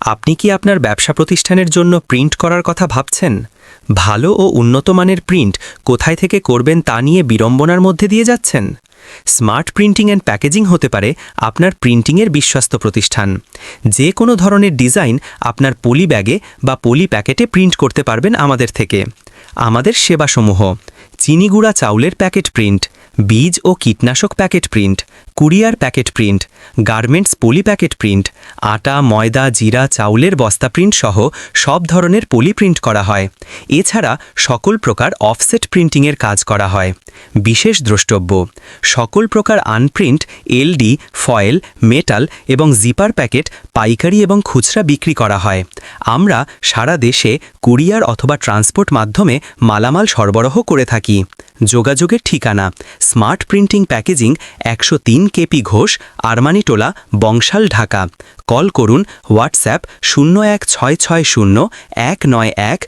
আপনি কি আপনার ব্যবসা প্রতিষ্ঠানের জন্য প্রিন্ট করার কথা ভাবছেন? ভালো ও উন্নত মানের প্রিন্ট কোথায় থেকে করবেন তা নিয়ে বিড়ম্বনার মধ্যে দিয়ে যাচ্ছেন? স্মার্ট প্রিন্টিং অ্যান্ড প্যাকেজিং হতে পারে আপনার প্রিন্টিংয়ের বিশ্বস্ত প্রতিষ্ঠান। যে কোনো ধরনের ডিজাইন আপনার পলি ব্যাগে বা পলি প্যাকেটে প্রিন্ট করতে পারবেন আমাদের থেকে। আমাদের সেবাসমূহ: চিনি গুঁড়া চাউলের প্যাকেট প্রিন্ট, বীজ ও কীটনাশক packet print, courier packet print, garments poly packet print, আটা, ময়দা, জিরা, চাউলের বস্তা প্রিন্ট সহ সব ধরনের পলি প্রিন্ট করা হয়। এছাড়া সকল প্রকার অফসেট প্রিন্টিংয়ের কাজ করা হয়। বিশেষ দ্রষ্টব্য: সকল প্রকার আনপ্রিন্ট, এলডি, ফয়েল, মেটাল এবং জিপার প্যাকেট পাইকারি এবং খুচরা বিক্রি করা হয়। আমরা সারা দেশে কুরিয়ার অথবা ট্রান্সপোর্ট মাধ্যমে মালামাল সরবরাহ করে থাকি। যোগাযোগের ঠিকানা: smart printing packaging, 103 KP Ghosh, Armanitola, Bangshal, Dhaka. Call করুন হোয়াটসঅ্যাপ 01660 191